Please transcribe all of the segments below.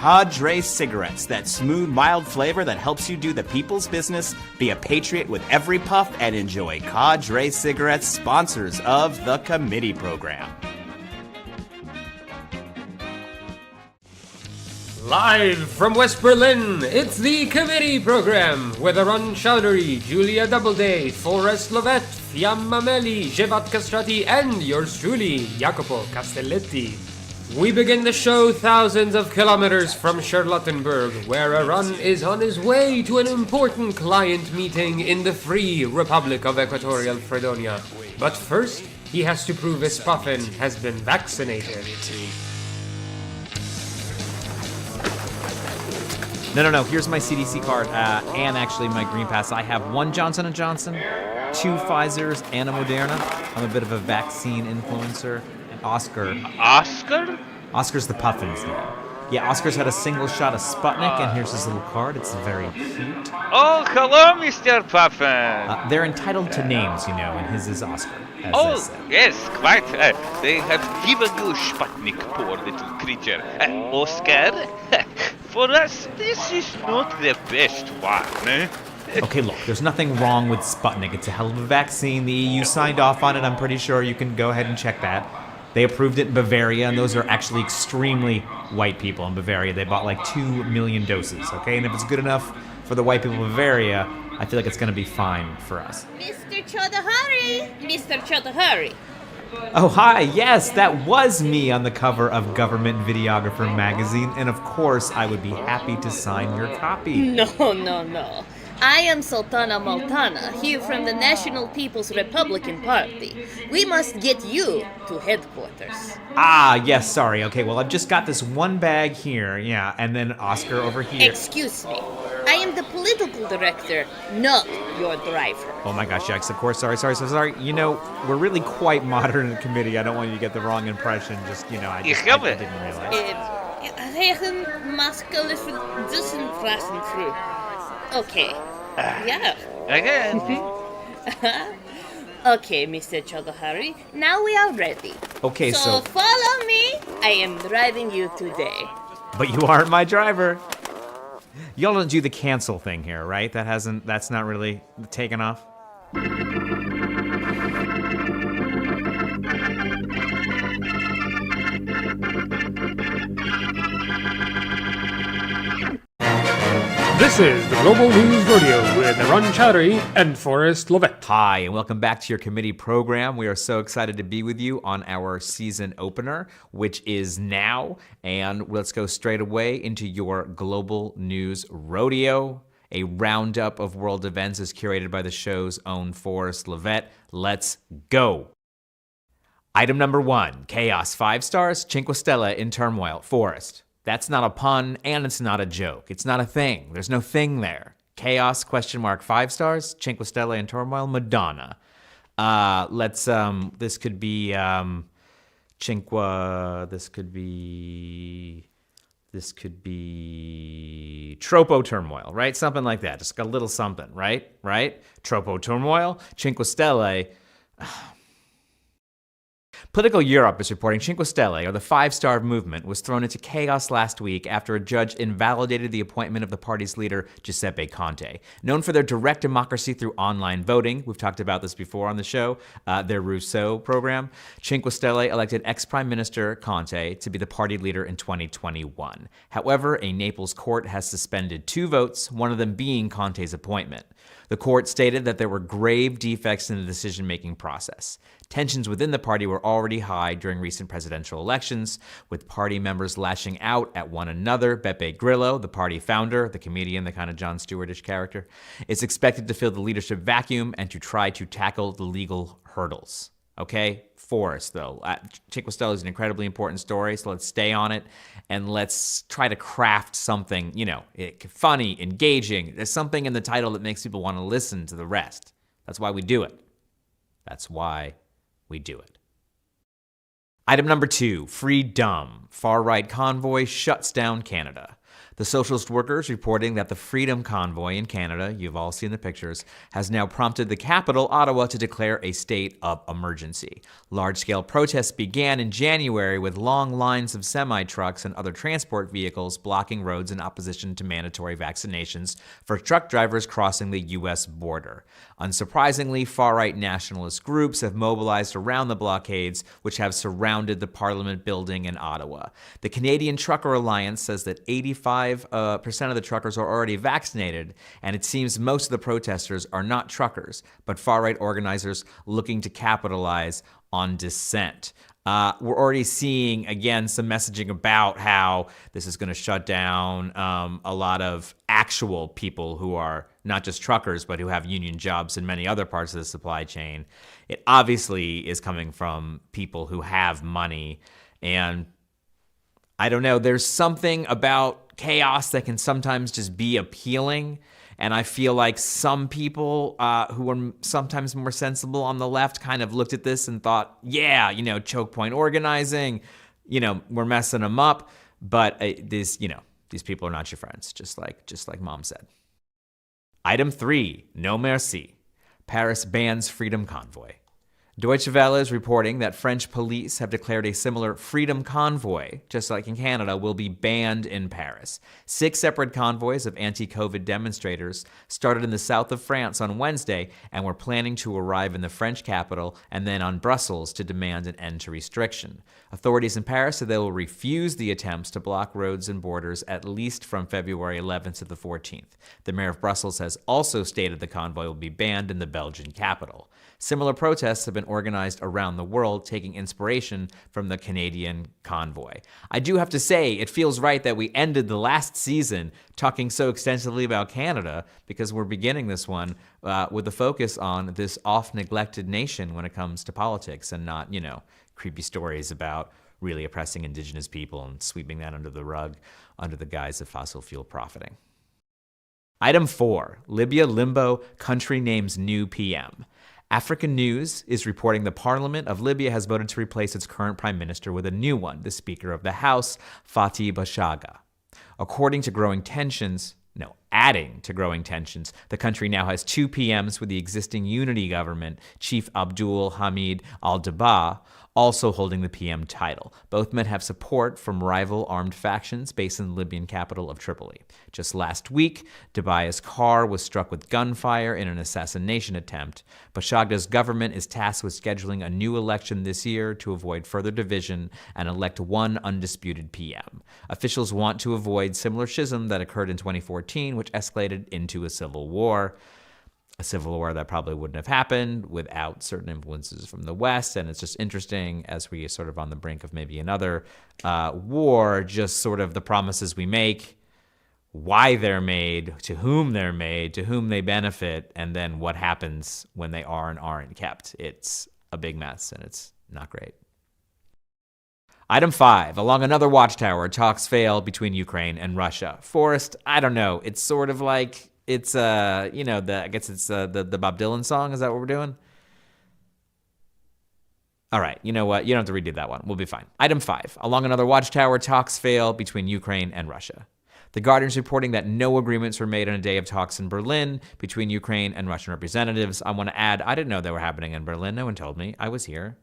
Cadre cigarettes, that smooth, mild flavor that helps you do the people's business, be a patriot with every puff, and enjoy Cadre cigarettes, sponsors of the committee program. Live from West Berlin, it's the committee program with Arun Chowdhury, Julia Doubleday, Forrest, Lovette, Fiamma Meli, Jevat Castrati, and yours truly, Jacopo Castelleti. We begin the show thousands of kilometers from Charlottenburg, where Arun is on his way to an important client meeting in the Free Republic of Equatorial Fredonia. But first, he has to prove his puffin has been vaccinated. No. Here's my CDC card and actually my Green Pass. I have 1 Johnson & Johnson, 2 Pfizers, and a Moderna. I'm a bit of a vaccine influencer. And Oscar. Oscar? Oscar's the puffin's name. Yeah, Oscar's had a single shot of Sputnik, and here's his little card. It's very cute. Oh, hello, Mr. Puffin. They're entitled to names, you know, and his is Oscar. Yes, quite. They have given you Sputnik, poor little creature. Oscar? For us, this is not the best one. Okay, look, there's nothing wrong with Sputnik. It's a hell of a vaccine. The EU signed off on it. I'm pretty sure you can go ahead and check that. They approved it in Bavaria, and those are actually extremely white people in Bavaria. They bought like 2 million doses, okay? And if it's good enough for the white people of Bavaria, I feel like it's going to be fine for us. Mr. Chowdhury! Mr. Chowdhury! Oh, hi, yes, that was me on the cover of Government Videographer magazine, and of course, I would be happy to sign your copy. No. I am Sultana Maltana, here from the National People's Republican Party. We must get you to headquarters. Ah, yes, sorry. Okay, well, I've just got this one bag here, yeah, and then Oscar over here. Excuse me. I am the political director, not your driver. Oh my gosh, Jax, of course, sorry. You know, we're really quite modern in the committee. I don't want you to get the wrong impression. Just, you know, I didn't realize. Regen maskelen tussen frasen through. Okay. Yeah. Again. Okay, Mr. Chowdhury, now we are ready. Okay, so follow me. I am driving you today. But you aren't my driver. Y'all don't do the cancel thing here, right? That's not really taken off. This is the Global News Rodeo with Arun Chowdhury and Forrest Lovette. Hi, and welcome back to your committee program. We are so excited to be with you on our season opener, which is now. And let's go straight away into your Global News Rodeo. A roundup of world events is curated by the show's own Forrest Lovette. Let's go. Item number 1, Chaos 5 stars, Cinque Stelle in turmoil. Forrest. That's not a pun, and it's not a joke. It's not a thing. There's no thing there. Chaos, 5 stars, Cinque Stelle in turmoil, Madonna. This could be, this could be Tropo turmoil, right? Something like that. Just a little something, right? Tropo turmoil, Cinque Stelle. Political Europe is reporting Cinque Stelle, or the 5-star movement, was thrown into chaos last week after a judge invalidated the appointment of the party's leader, Giuseppe Conte. Known for their direct democracy through online voting, we've talked about this before on the show, their Rousseau program, Cinque Stelle elected ex-Prime Minister Conte to be the party leader in 2021. However, a Naples court has suspended 2 votes, one of them being Conte's appointment. The court stated that there were grave defects in the decision-making process. Tensions within the party were already high during recent presidential elections, with party members lashing out at one another. Beppe Grillo, the party founder, the comedian, the kind of Jon Stewartish character, is expected to fill the leadership vacuum and to try to tackle the legal hurdles. Okay? Forrest, though. Cinque Stelle is an incredibly important story, so let's stay on it, and let's try to craft something, funny, engaging. There's something in the title that makes people want to listen to the rest. That's why we do it. Item number 2, Freedom. Far-right convoy shuts down Canada. The socialist workers reporting that the Freedom Convoy in Canada, you've all seen the pictures, has now prompted the capital, Ottawa, to declare a state of emergency. Large-scale protests began in January with long lines of semi-trucks and other transport vehicles blocking roads in opposition to mandatory vaccinations for truck drivers crossing the U.S. border. Unsurprisingly, far-right nationalist groups have mobilized around the blockades, which have surrounded the Parliament building in Ottawa. The Canadian Trucker Alliance says that 85% of the truckers are already vaccinated, and it seems most of the protesters are not truckers, but far-right organizers looking to capitalize on dissent. We're already seeing, again, some messaging about how this is going to shut down a lot of actual people who are not just truckers, but who have union jobs in many other parts of the supply chain. It obviously is coming from people who have money, and I don't know, there's something about chaos that can sometimes just be appealing. And I feel like some people who are sometimes more sensible on the left kind of looked at this and thought, yeah, choke point organizing, we're messing them up. But these people are not your friends, just like Mom said. Item 3, no merci. Paris bans Freedom Convoy. Deutsche Welle is reporting that French police have declared a similar Freedom Convoy, just like in Canada, will be banned in Paris. 6 separate convoys of anti-COVID demonstrators started in the south of France on Wednesday and were planning to arrive in the French capital and then on Brussels to demand an end to restriction. Authorities in Paris said they will refuse the attempts to block roads and borders at least from February 11th to the 14th. The mayor of Brussels has also stated the convoy will be banned in the Belgian capital. Similar protests have been organized around the world, taking inspiration from the Canadian convoy. I do have to say, it feels right that we ended the last season talking so extensively about Canada, because we're beginning this one with a focus on this oft-neglected nation when it comes to politics, and not, creepy stories about really oppressing indigenous people and sweeping that under the rug under the guise of fossil fuel profiting. Item 4, Libya limbo, country names new PM. African News is reporting the Parliament of Libya has voted to replace its current prime minister with a new one, the Speaker of the House, Fathi Bashagha. Adding to growing tensions, the country now has 2 PMs, with the existing unity government, Chief Abdul Hamid al-Dabaa, also holding the PM title. Both men have support from rival armed factions based in the Libyan capital of Tripoli. Just last week, Daba's car was struck with gunfire in an assassination attempt. Bashagha's government is tasked with scheduling a new election this year to avoid further division and elect one undisputed PM. Officials want to avoid similar schism that occurred in 2014, which escalated into a civil war. A civil war that probably wouldn't have happened without certain influences from the West. And it's just interesting, as we are sort of on the brink of maybe another war, just sort of the promises we make, why they're made, to whom they benefit, and then what happens when they are and aren't kept. It's a big mess, and it's not great. Item 5, along another watchtower, talks fail between Ukraine and Russia. Forrest, I don't know. It's sort of like, it's, I guess it's the Bob Dylan song. Is that what we're doing? All right, you know what? You don't have to redo that one. We'll be fine. Item 5, along another watchtower, talks fail between Ukraine and Russia. The Guardian is reporting that no agreements were made on a day of talks in Berlin between Ukraine and Russian representatives. I want to add, I didn't know they were happening in Berlin. No one told me. I was here.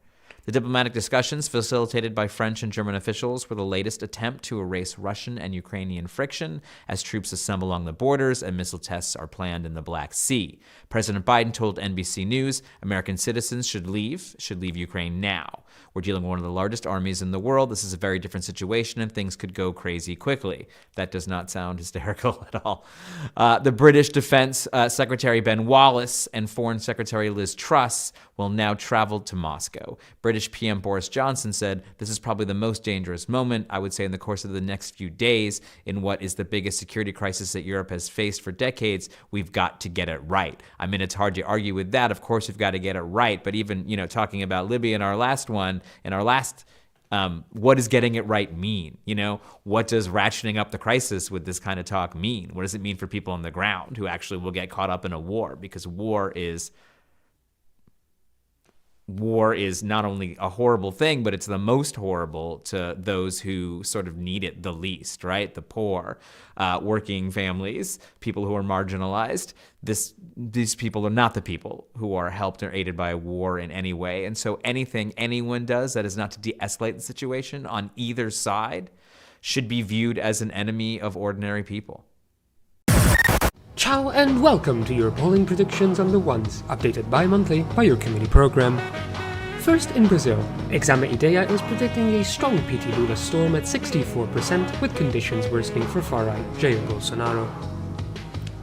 The diplomatic discussions facilitated by French and German officials were the latest attempt to erase Russian and Ukrainian friction as troops assemble along the borders and missile tests are planned in the Black Sea. President Biden told NBC News American citizens should leave Ukraine now. We're dealing with one of the largest armies in the world. This is a very different situation, and things could go crazy quickly. That does not sound hysterical at all. The British Defense Secretary Ben Wallace and Foreign Secretary Liz Truss will now travel to Moscow. British PM Boris Johnson said, "This is probably the most dangerous moment, I would say, in the course of the next few days in what is the biggest security crisis that Europe has faced for decades. We've got to get it right." I mean, it's hard to argue with that. Of course, we've got to get it right. But even, talking about Libya in our last one, what does getting it right mean? What does ratcheting up the crisis with this kind of talk mean? What does it mean for people on the ground who actually will get caught up in a war? Because war is war is not only a horrible thing, but it's the most horrible to those who sort of need it the least, right? The poor, working families, people who are marginalized. These people are not the people who are helped or aided by a war in any way. And so anything anyone does that is not to de-escalate the situation on either side should be viewed as an enemy of ordinary people. Ciao and welcome to your polling predictions on the ones, updated bi-monthly by your committee program. First in Brazil, Exame Ideia is predicting a strong PT Lula storm at 64%, with conditions worsening for far-right Jair Bolsonaro.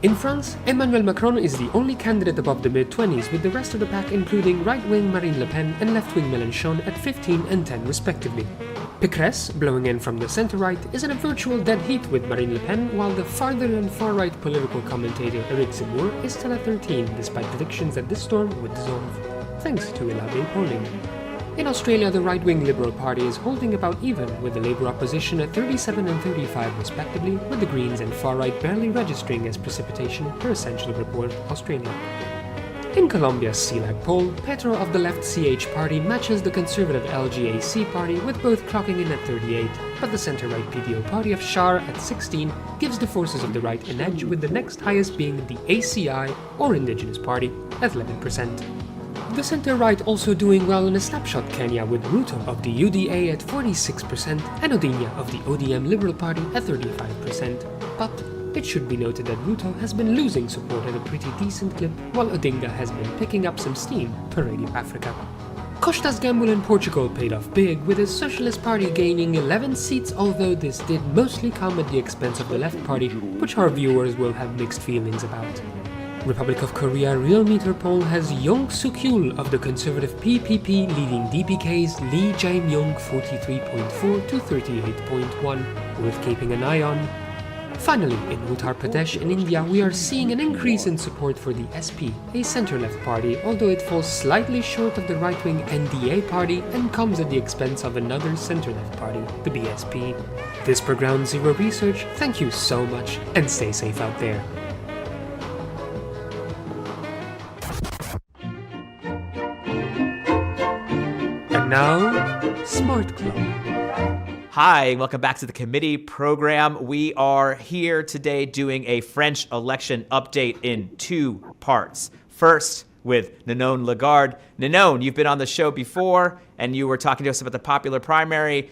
In France, Emmanuel Macron is the only candidate above the mid-20s, with the rest of the pack including right-wing Marine Le Pen and left-wing Mélenchon at 15 and 10 respectively. Pécresse, blowing in from the center-right, is in a virtual dead heat with Marine Le Pen, while the farther and far-right political commentator Eric Zemmour is still at 13, despite predictions that this storm would dissolve, thanks to elaborate polling. In Australia, the right-wing Liberal Party is holding about even, with the Labour opposition at 37 and 35 respectively, with the Greens and far-right barely registering as precipitation, per Essential Report Australia. In Colombia's CELAC poll, Petro of the left CH party matches the conservative LGAC party, with both clocking in at 38, but the center-right PDO party of Char at 16 gives the forces of the right an edge, with the next highest being the ACI, or Indigenous Party, at 11%. The center-right also doing well in a snapshot Kenya, with Ruto of the UDA at 46% and Odinya of the ODM Liberal Party at 35%, but it should be noted that Ruto has been losing support at a pretty decent clip, while Odinga has been picking up some steam, per Radio Africa. Costa's gamble in Portugal paid off big, with his Socialist Party gaining 11 seats, although this did mostly come at the expense of the Left Party, which our viewers will have mixed feelings about. Republic of Korea Real Meter poll has Young Suk-yeol of the conservative PPP leading DPK's Lee Jae-myung 43.4 to 38.1, worth keeping an eye on. Finally, in Uttar Pradesh in India, we are seeing an increase in support for the SP, a centre-left party, although it falls slightly short of the right-wing NDA party and comes at the expense of another centre-left party, the BSP. This for Ground Zero Research, thank you so much, and stay safe out there. And now, Smart Club. Hi, welcome back to the committee program. We are here today doing a French election update in two parts. First, with Ninon Lagarde. Ninon, you've been on the show before, and you were talking to us about the popular primary,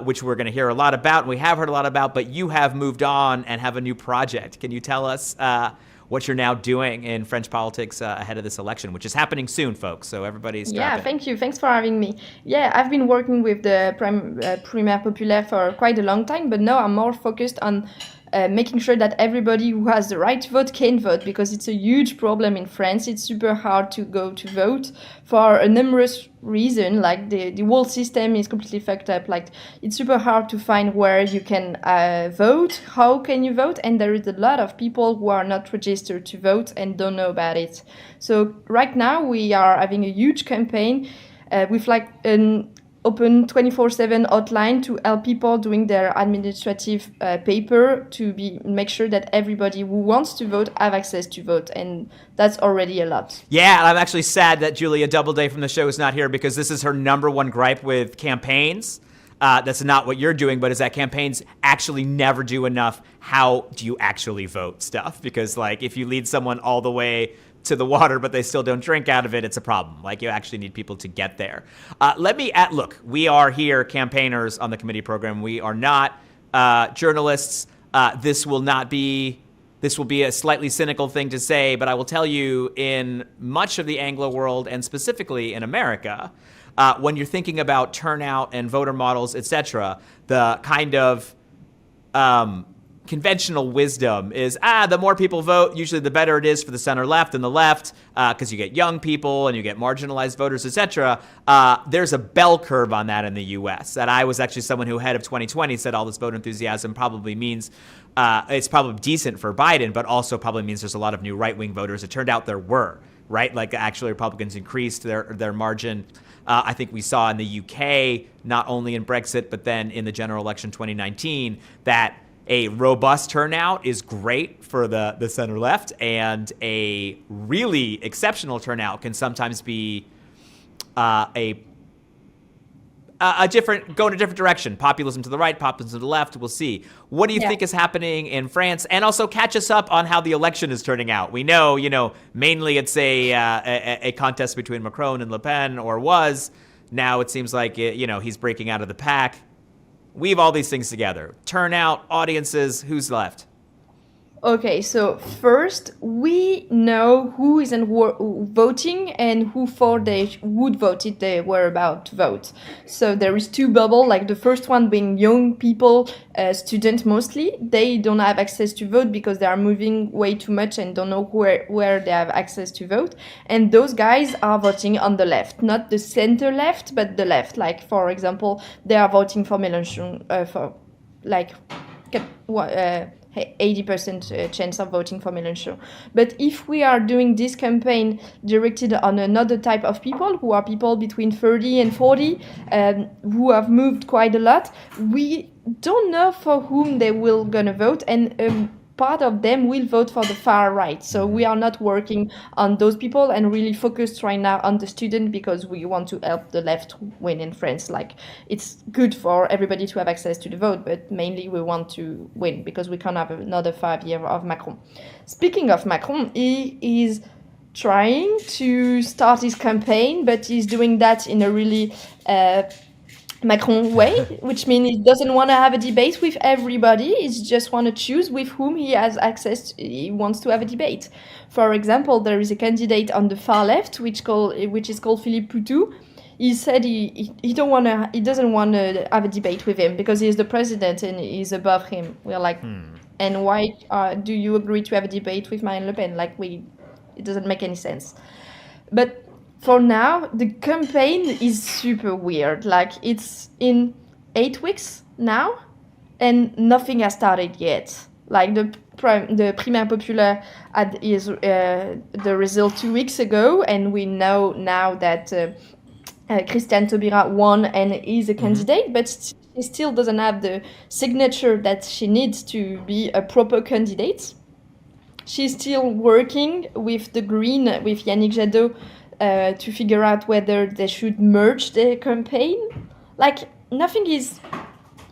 which we're going to hear a lot about, and we have heard a lot about, but you have moved on and have a new project. Can you tell us what you're now doing in French politics ahead of this election, which is happening soon, folks, so everybody's Yeah, thank you. Thanks for having me. Yeah, I've been working with the Primaire Populaire for quite a long time, but now I'm more focused on making sure that everybody who has the right to vote can vote, because it's a huge problem in France. It's super hard to go to vote for a numerous reason. Like the whole system is completely fucked up. Like it's super hard to find where you can vote, how can you vote, and there is a lot of people who are not registered to vote and don't know about it. So right now we are having a huge campaign with like an open 24/7 hotline to help people doing their administrative paper to make sure that everybody who wants to vote have access to vote, and that's already a lot. Yeah, and I'm actually sad that Julia Doubleday from the show is not here, because this is her number one gripe with campaigns. That's not what you're doing, but is that campaigns actually never do enough how do you actually vote stuff, because like if you lead someone all the way to the water, but they still don't drink out of it, it's a problem. Like you actually need people to get there. Look, we are here campaigners on the committee program. We are not journalists. This will be a slightly cynical thing to say, but I will tell you, in much of the Anglo world, and specifically in America, when you're thinking about turnout and voter models, etc., the kind of conventional wisdom is, the more people vote, usually the better it is for the center left and the left, because you get young people and you get marginalized voters, etc. There's a bell curve on that in the U.S. And I was actually someone who, ahead of 2020, said all this voter enthusiasm probably means it's probably decent for Biden, but also probably means there's a lot of new right-wing voters. It turned out there were, right? Like actually Republicans increased their margin. I think we saw in the UK, not only in Brexit, but then in the general election 2019, that a robust turnout is great for the center left, and a really exceptional turnout can sometimes be go in a different direction. Populism to the right, populism to the left. We'll see. What do you think is happening in France? And also catch us up on how the election is turning out. We know, mainly it's a contest between Macron and Le Pen, or was. Now it seems like, he's breaking out of the pack. Weave all these things together. Turnout, audiences, who's left? Okay, so first, we know who isn't voting and who for they would vote if they were about to vote. So there is two bubbles, like the first one being young people, students mostly. They don't have access to vote because they are moving way too much and don't know where they have access to vote. And those guys are voting on the left, not the center left, but the left. Like, for example, they are voting for Mélenchon, for like 80% chance of voting for Mélenchon. But if we are doing this campaign directed on another type of people, who are people between 30 and 40, who have moved quite a lot, we don't know for whom they will gonna vote, and part of them will vote for the far right. So we are not working on those people and really focused right now on the student, because we want to help the left win in France. Like, it's good for everybody to have access to the vote, but mainly we want to win because we can't have another 5 years of Macron. Speaking of Macron, he is trying to start his campaign, but he's doing that in a really Macron way, which means he doesn't want to have a debate with everybody. He just want to choose with whom he has access. He wants to have a debate. For example, there is a candidate on the far left, which is called Philippe Poutou. He said he doesn't want to have a debate with him because he is the president and he's above him. We're like, and why do you agree to have a debate with Marine Le Pen? Like, it doesn't make any sense. But for now, the campaign is super weird. Like, it's in 8 weeks now, and nothing has started yet. Like, the Primaire Populaire had the result 2 weeks ago, and we know now that Christiane Taubira won and is a candidate, but she still doesn't have the signature that she needs to be a proper candidate. She's still working with the Green, with Yannick Jadot, to figure out whether they should merge their campaign. Like, nothing is...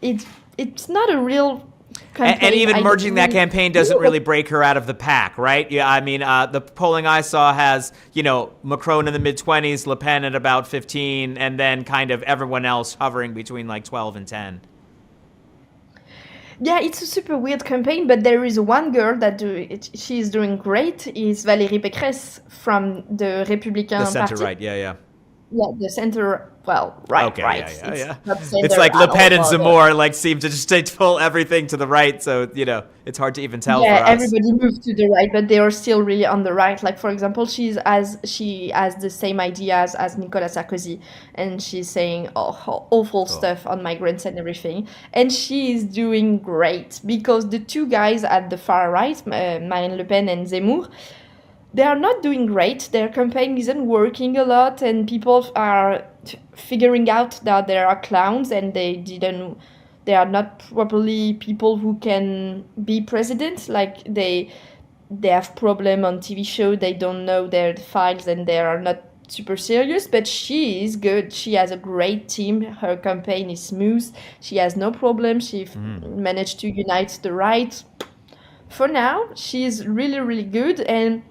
It's not a real campaign. And even merging that campaign doesn't really break her out of the pack, right? Yeah, I mean, the polling I saw has, Macron in the mid-20s, Le Pen at about 15, and then kind of everyone else hovering between like 12 and 10. Yeah, it's a super weird campaign, but there is one girl that she is doing great, is Valérie Pécresse from the Républicain The center Parti. right, yeah. Yeah, the center, right. Okay, right. yeah. It's It's like Le Pen and Zemmour seem to just pull everything to the right, so, it's hard to even tell for us. Yeah, everybody moved to the right, but they are still really on the right. Like, for example, she has the same ideas as Nicolas Sarkozy, and she's saying awful stuff on migrants and everything. And she is doing great, because the two guys at the far right, Marine Le Pen and Zemmour, they are not doing great. Their campaign isn't working a lot, and people are figuring out that there are clowns, and they are not properly people who can be president. Like, they have problem on TV show. They don't know their files, and they are not super serious. But she is good. She has a great team. Her campaign is smooth. She has no problem. She managed to unite the right. For now, she is really, really good, and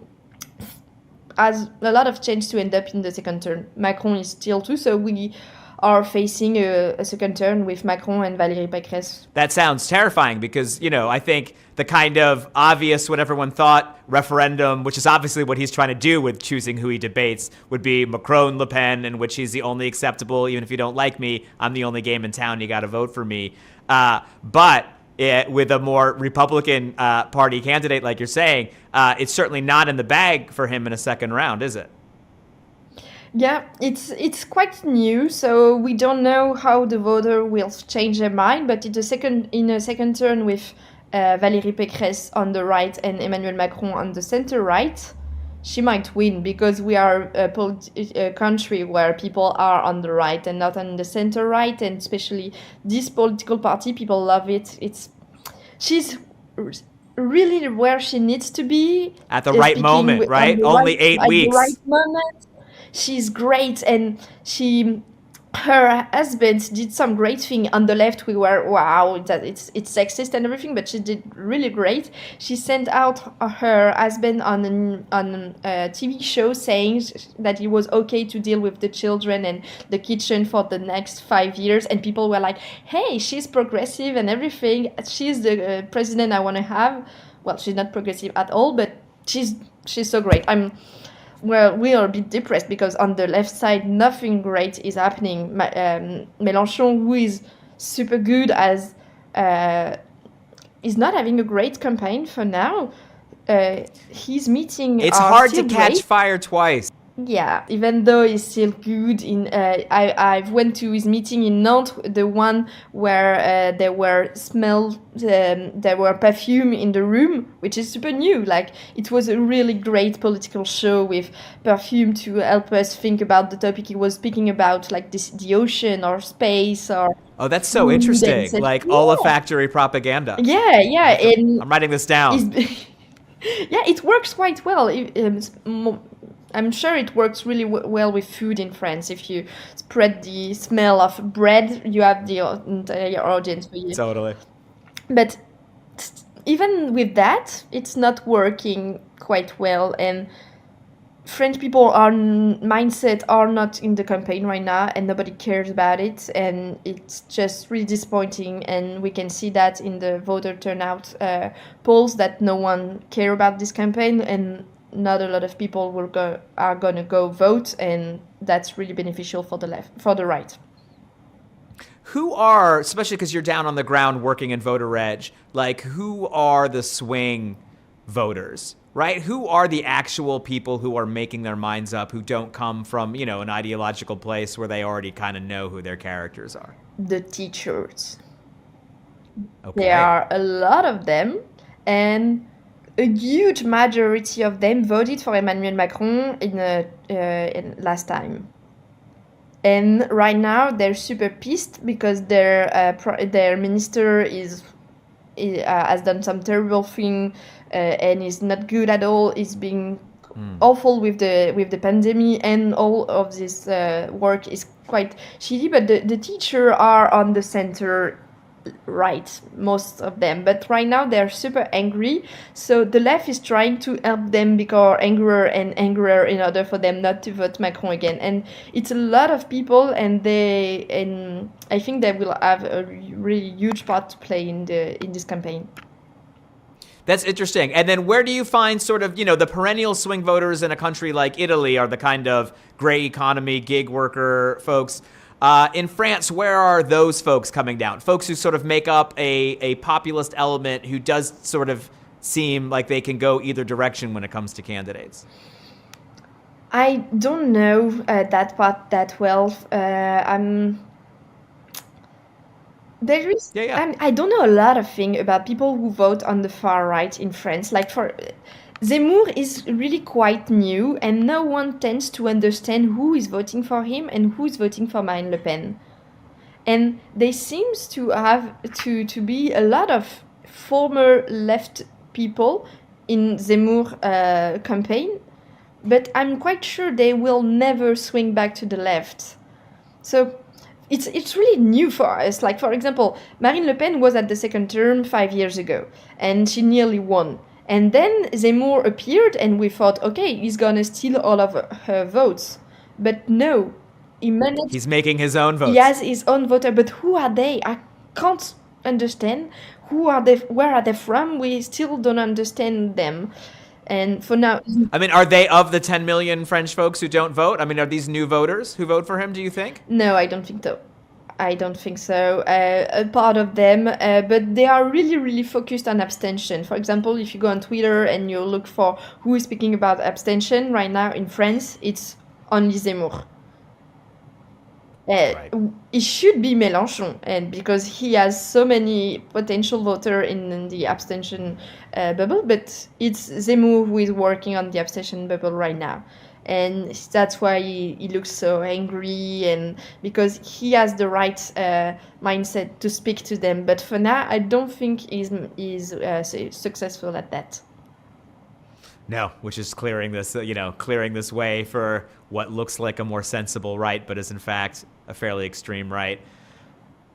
has a lot of chance to end up in the second turn. Macron is still too, so we are facing a second turn with Macron and Valérie Pécresse. That sounds terrifying because, I think the kind of obvious, what everyone thought, referendum, which is obviously what he's trying to do with choosing who he debates, would be Macron, Le Pen, in which he's the only acceptable. Even if you don't like me, I'm the only game in town. You got to vote for me. But with a more Republican Party candidate, like you're saying, it's certainly not in the bag for him in a second round, is it? Yeah, it's quite new, so we don't know how the voter will change their mind. But in a second turn with Valérie Pécresse on the right and Emmanuel Macron on the center right, she might win, because we are a country where people are on the right and not on the center right, and especially this political party, people love it. She's really where she needs to be at the right moment, right? Only 8 weeks. At the right moment. she's great, and her husband did some great thing. On the left, we were, wow, that it's sexist and everything, but she did really great. She sent out her husband on a TV show saying that it was okay to deal with the children and the kitchen for the next 5 years, and people were like, hey, she's progressive and everything. She's the president I want to have. Well, she's not progressive at all, but she's so great. Well, we are a bit depressed because on the left side, nothing great is happening. Mélenchon, who is super good is not having a great campaign for now. His meeting It's are hard still to catch great. fire twice. Yeah, even though he's still good in, I went to his meeting in Nantes, the one where there were perfume in the room, which is super new. Like, it was a really great political show with perfume to help us think about the topic he was speaking about, like the ocean or space or. Oh, that's so food and interesting. such. Like Yeah. olfactory propaganda. Yeah, and I'm writing this down. yeah, it works quite well. I'm sure it works really well with food in France. If you spread the smell of bread, you have the entire audience for you. Totally. But even with that, it's not working quite well, and French people mindset are not in the campaign right now, and nobody cares about it, and it's just really disappointing. And we can see that in the voter turnout polls that no one care about this campaign, and not a lot of people are gonna go vote, and that's really beneficial for the right. Who are, especially because you're down on the ground working in voter reg, like who are the swing voters, right? Who are the actual people who are making their minds up, who don't come from, an ideological place where they already kind of know who their characters are? The teachers. Okay. There are a lot of them, and a huge majority of them voted for Emmanuel Macron in last time. And right now they're super pissed because their minister has done some terrible thing and is not good at all. Is being awful with the pandemic, and all of this work is quite shitty. But the teachers are on the center right, most of them, but right now they're super angry, so the left is trying to help them become angrier and angrier in order for them not to vote Macron again. And it's a lot of people, and I think they will have a really huge part to play in this campaign. That's interesting. And then where do you find sort of, the perennial swing voters in a country like Italy are the kind of gray economy, gig worker folks? In France, where are those folks coming down? Folks who sort of make up a populist element who does sort of seem like they can go either direction when it comes to candidates. I don't know that part that well. There is. Yeah. I don't know a lot of things about people who vote on the far right in France. Like for Zemmour is really quite new, and no one tends to understand who is voting for him and who is voting for Marine Le Pen. And there seems to have to be a lot of former left people in Zemmour campaign, but I'm quite sure they will never swing back to the left. So it's really new for us. Like, for example, Marine Le Pen was at the second term 5 years ago, and she nearly won. And then Zemmour appeared, and we thought, okay, he's gonna steal all of her votes. But no, he managed. He's making his own votes. He has his own voter, but who are they? I can't understand. Who are they? Where are they from? We still don't understand them. And for now, I mean, are they of the 10 million French folks who don't vote? I mean, are these new voters who vote for him, do you think? no, I don't think so. I don't think so. A part of them, but they are really, really focused on abstention. For example, if you go on Twitter and you look for who is speaking about abstention right now in France, it's only Zemmour. Right. It should be Mélenchon, and because he has so many potential voters in the abstention bubble, but it's Zemmour who is working on the abstention bubble right now. And that's why he looks so angry, and because he has the right mindset to speak to them. But for now, I don't think he's successful at that. No, which is clearing this way for what looks like a more sensible right, but is in fact a fairly extreme right,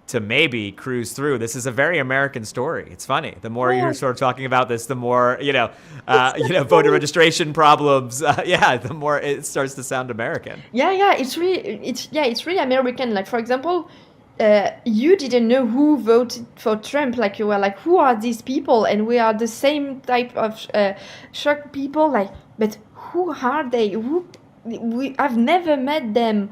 to maybe cruise through. This is a very American story. It's funny. The more you're sort of talking about this, the more voter registration problems. The more it starts to sound American. It's really American. Like, for example, you didn't know who voted for Trump. Like, you were like, who are these people? And we are the same type of shocked people. Like, but who are they? I've never met them.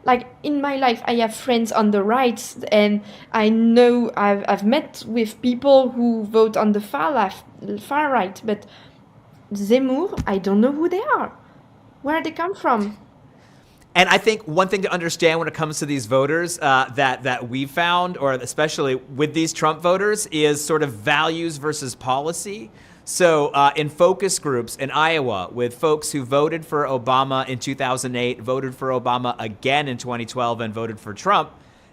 Like, in my life, I have friends on the right, and I know I've met with people who vote on the far right. But Zemmour, I don't know who they are, where they come from. And I think one thing to understand when it comes to these voters that we found, or especially with these Trump voters, is sort of values versus policy. So in focus groups in Iowa, with folks who voted for Obama in 2008, voted for Obama again in 2012, and voted for Trump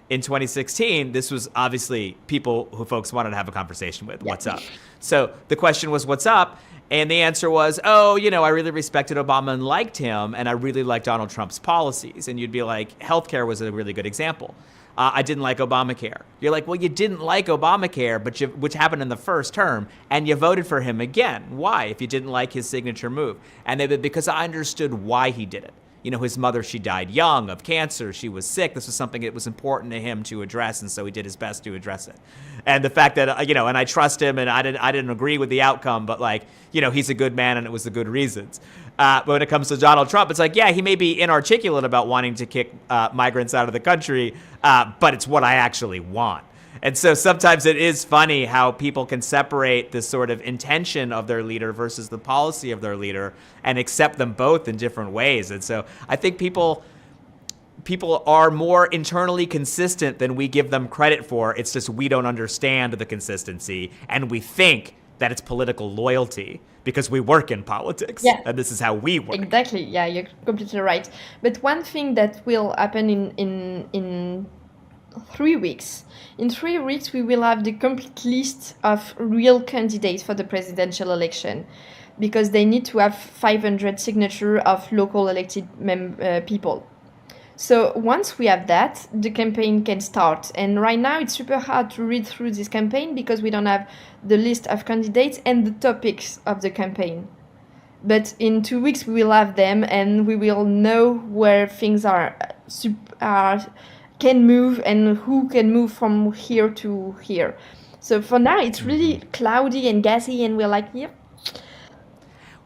in 2016, this was obviously people who folks wanted to have a conversation with. What's up? So the question was, what's up? And the answer was, I really respected Obama and liked him, and I really liked Donald Trump's policies. And you'd be like, healthcare was a really good example. I didn't like Obamacare. You're like, well, you didn't like Obamacare, which happened in the first term, and you voted for him again. Why? If you didn't like his signature move. And because I understood why he did it. His mother, she died young of cancer. She was sick. This was something that was important to him to address, and so he did his best to address it. And the fact that, and I trust him, and I didn't agree with the outcome, but he's a good man, and it was the good reasons. But when it comes to Donald Trump, it's like, he may be inarticulate about wanting to kick migrants out of the country, but it's what I actually want. And so sometimes it is funny how people can separate this sort of intention of their leader versus the policy of their leader and accept them both in different ways. And so I think people are more internally consistent than we give them credit for. It's just we don't understand the consistency, and we think that it's political loyalty because we work in politics. Yeah. And this is how we work. Exactly. Yeah, you're completely right. But one thing that will happen in 3 weeks. In 3 weeks, we will have the complete list of real candidates for the presidential election, because they need to have 500 signatures of local elected people. So once we have that, the campaign can start. And right now, it's super hard to read through this campaign because we don't have the list of candidates and the topics of the campaign. But in 2 weeks, we will have them, and we will know where things can move and who can move from here to here. So for now, it's really cloudy and gassy, and we're like, yep.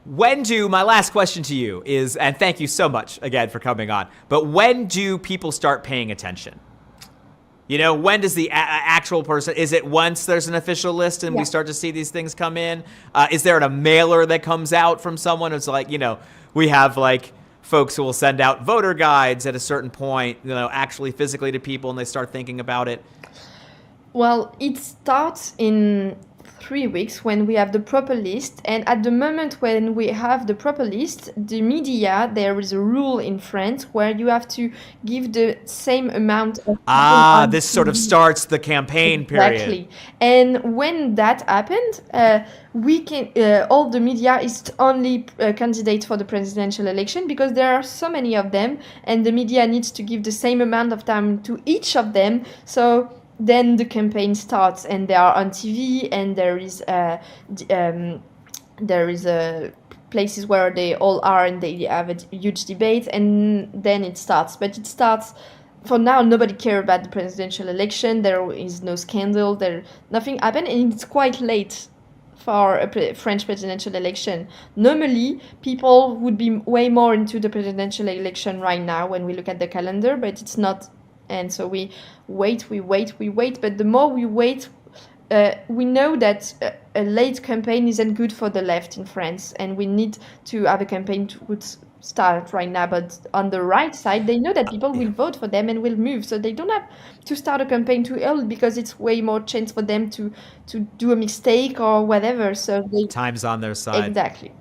My last question to you is, and thank you so much again for coming on, but when do people start paying attention? When does the actual person, is it once there's an official list and we start to see these things come in? Is there a mailer that comes out from someone? It's like, we have folks who will send out voter guides at a certain point, actually physically to people, and they start thinking about it. Well, it starts in 3 weeks when we have the proper list. And at the moment when we have the proper list, the media, there is a rule in France where you have to give the same amount of... This sort of starts the campaign period. Exactly. And when that happened, we can all the media is only candidates for the presidential election, because there are so many of them, and the media needs to give the same amount of time to each of them. So then the campaign starts, and they are on TV, and there is places where they all are, and they have a huge debate, and then it starts. But it starts. For now, nobody cares about the presidential election. There is no scandal. Nothing happened, and it's quite late for a French presidential election. Normally, people would be way more into the presidential election right now when we look at the calendar, but it's not. And so we wait. But the more we wait, we know that a late campaign isn't good for the left in France, and we need to have a campaign to start right now. But on the right side, they know that people will vote for them and will move, so they don't have to start a campaign too early, because it's way more chance for them to do a mistake or whatever. So time's on their side. Exactly.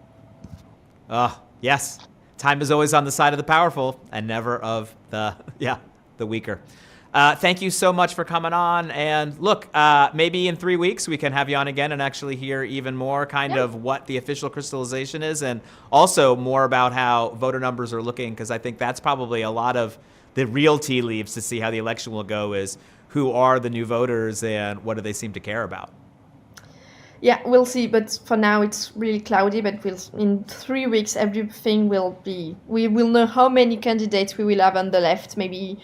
Yes. Time is always on the side of the powerful and never of the weaker. Thank you so much for coming on. And look, maybe in 3 weeks we can have you on again and actually hear even more of what the official crystallization is, and also more about how voter numbers are looking, because I think that's probably a lot of the real tea leaves to see how the election will go, is who are the new voters and what do they seem to care about. Yeah, we'll see. But for now, it's really cloudy. But in 3 weeks, everything will be. We will know how many candidates we will have on the left. Maybe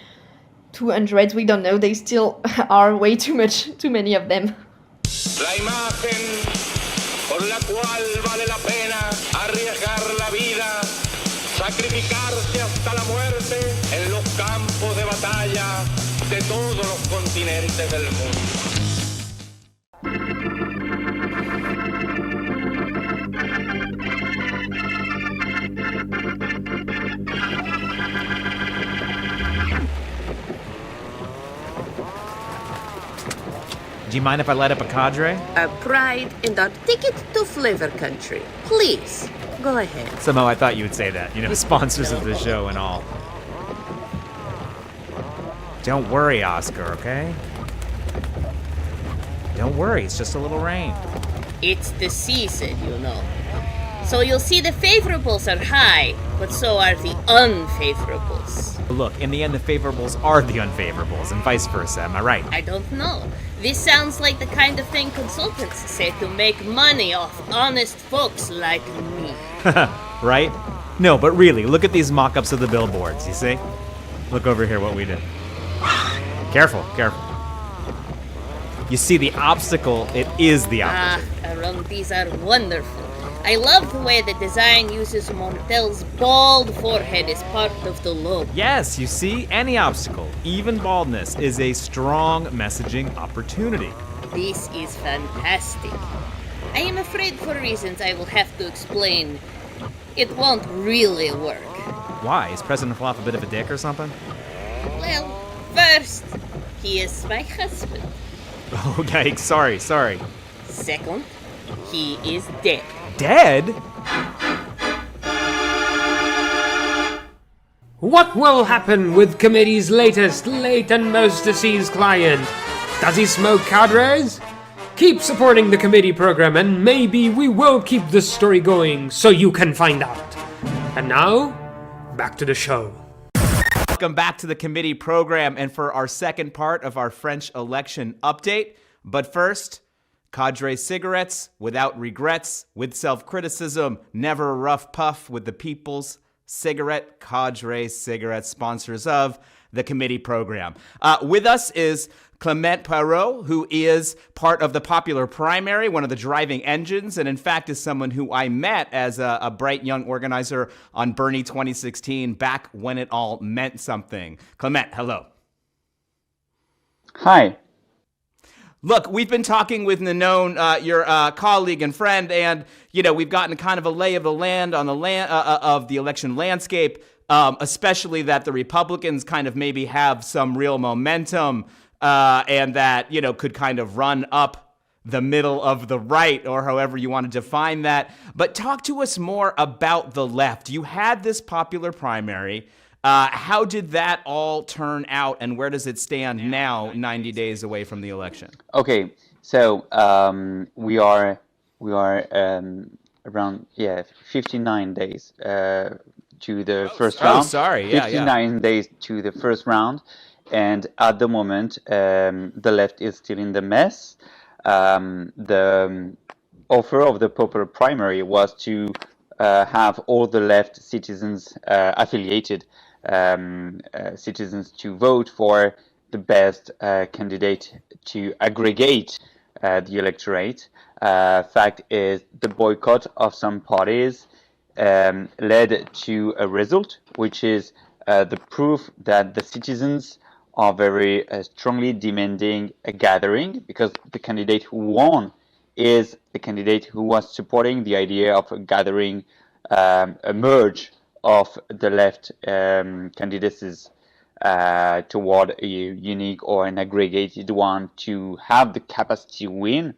200. We don't know. They still are way too many of them. La imagen por la cual vale la pena arriesgar la vida, sacrificarse hasta la muerte en los campos de batalla de todos los continentes del mundo. Do you mind if I light up a cadre? Our pride and our ticket to flavor country. Please, go ahead. Somehow I thought you would say that. Sponsors of the show and all. Don't worry, Oscar, okay? Don't worry, it's just a little rain. It's the season, So you'll see the favorables are high, but so are the unfavorables. Look, in the end, the favorables are the unfavorables, and vice versa, am I right? I don't know. This sounds like the kind of thing consultants say to make money off honest folks like me. Right? No, but really, look at these mock-ups of the billboards, you see? Look over here what we did. Careful, careful. You see, the obstacle, it is the opposite. Arun, these are wonderful. I love the way the design uses Montel's bald forehead as part of the logo. Yes, you see, any obstacle, even baldness, is a strong messaging opportunity. This is fantastic. I am afraid for reasons I will have to explain, it won't really work. Why? Is President Fluff a bit of a dick or something? Well, first, he is my husband. Okay, sorry. Second, he is dead. Dead? What will happen with committee's latest, late and most deceased client? Does he smoke cadres? Keep supporting the committee program and maybe we will keep this story going so you can find out. And now, back to the show. Welcome back to the committee program and for our second part of our French election update. But first, cadre cigarettes, without regrets, with self-criticism, never a rough puff with the people's cigarette, cadre cigarettes, sponsors of the committee program. With us is Clement Pairot, who is part of the popular primary, one of the driving engines, and in fact is someone who I met as a bright young organizer on Bernie 2016, back when it all meant something. Clement, hello. Hi. Look, we've been talking with Ninon, your colleague and friend, and we've gotten kind of a lay of the land on the of the election landscape, especially that the Republicans kind of maybe have some real momentum, and that could kind of run up the middle of the right, or however you want to define that. But talk to us more about the left. You had this popular primary. How did that all turn out, and where does it stand now, 90 days away from the election? Okay, so we are around 59 days to the first round. 59 days to the first round, and at the moment the left is still in the mess. The offer of the popular primary was to have all the left citizens affiliated citizens to vote for the best candidate to aggregate the electorate. Fact is, the boycott of some parties led to a result, which is the proof that the citizens are very strongly demanding a gathering, because the candidate who won is the candidate who was supporting the idea of gathering a merge of the left candidacies toward a unique or an aggregated one to have the capacity to win,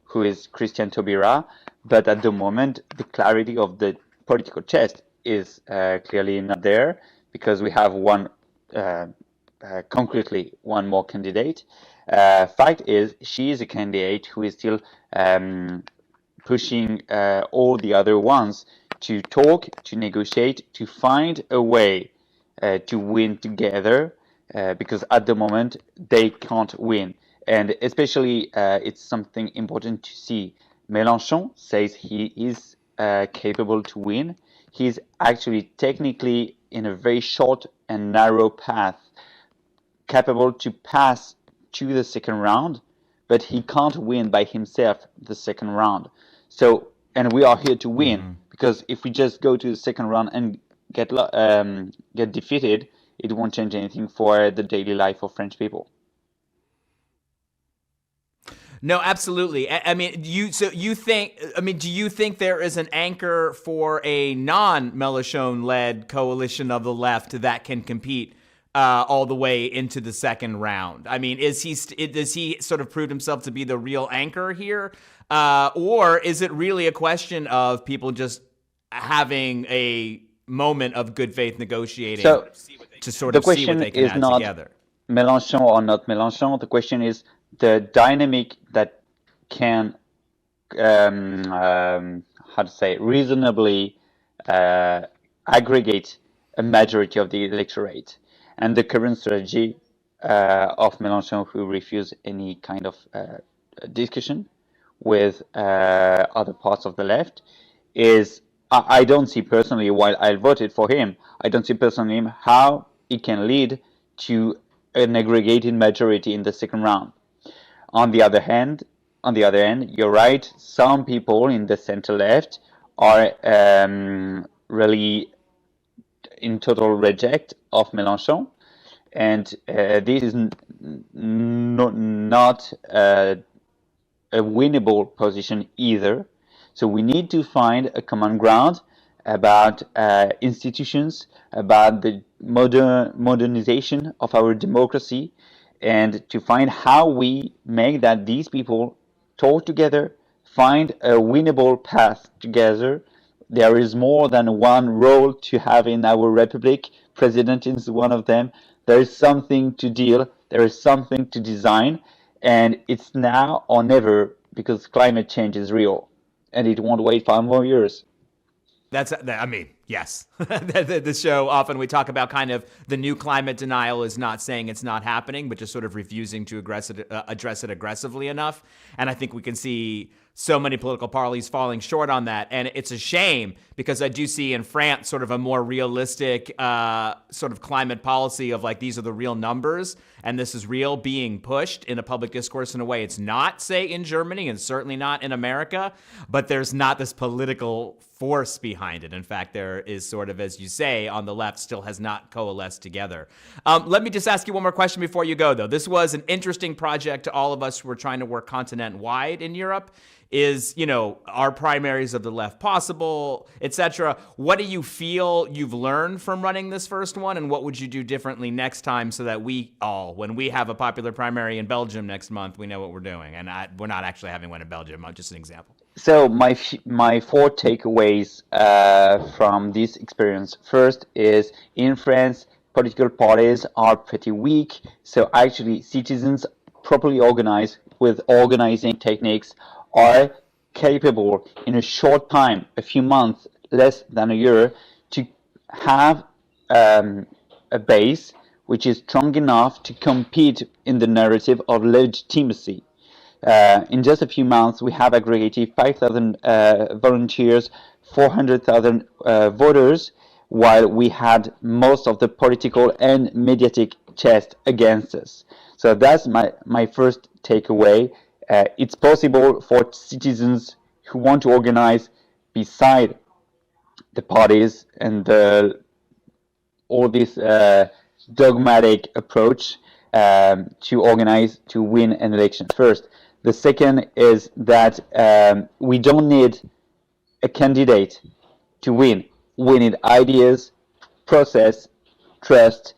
who is Christian Taubira. But at the moment, the clarity of the political chess is clearly not there, because we have one concretely one more candidate. Fact is, she is a candidate who is still pushing all the other ones to talk, to negotiate, to find a way to win together, because at the moment they can't win. And especially, it's something important to see. Mélenchon says he is capable to win. He's actually technically in a very short and narrow path, capable to pass to the second round, but he can't win by himself the second round. So, and we are here to win, because if we just go to the second round and get defeated, it won't change anything for the daily life of French people. No, absolutely. I mean, do you think there is an anchor for a non-Mélenchon-led coalition of the left that can compete all the way into the second round? I mean, does he sort of prove himself to be the real anchor here? Or is it really a question of people just having a moment of good faith negotiating to sort of see what they can add together? Mélenchon or not Mélenchon. The question is the dynamic that can, reasonably aggregate a majority of the electorate. And the current strategy of Mélenchon, who refused any kind of discussion with other parts of the left, is I don't see personally, while I voted for him, I don't see personally how it can lead to an aggregated majority in the second round. On the other hand, you're right. Some people in the center left are really in total reject of Mélenchon, and this is not a winnable position either. So we need to find a common ground about institutions, about the modernization of our democracy, and to find how we make that these people talk together, find a winnable path together. There is more than one role to have in our republic. President is one of them. There is something to deal, there is something to design, and it's now or never, because climate change is real, and it won't wait 5 more years. Yes. The show, often we talk about kind of the new climate denial is not saying it's not happening, but just sort of refusing to address it aggressively enough. And I think we can see so many political parties falling short on that. And it's a shame, because I do see in France sort of a more realistic sort of climate policy of like, these are the real numbers and this is real being pushed in a public discourse in a way it's not, say, in Germany, and certainly not in America, but there's not this political force behind it. In fact, there is sort of, as you say, on the left still has not coalesced together. Let me just ask you one more question before you go, though. This was an interesting project to all of us who are trying to work continent-wide in Europe. Is, are primaries of the left possible, etc.? What do you feel you've learned from running this first one, and what would you do differently next time so that we all, when we have a popular primary in Belgium next month, we know what we're doing? And we're not actually having one in Belgium, just an example. So my 4 takeaways from this experience. First is, in France, political parties are pretty weak. So actually, citizens properly organized with organizing techniques are capable in a short time, a few months, less than a year, to have a base which is strong enough to compete in the narrative of legitimacy. In just a few months, we have aggregated 5,000 volunteers, 400,000 voters, while we had most of the political and mediatic chest against us. So that's my first takeaway. It's possible for citizens who want to organize beside the parties and all this dogmatic approach to organize to win an election first. The second is that we don't need a candidate to win. We need ideas, process, trust,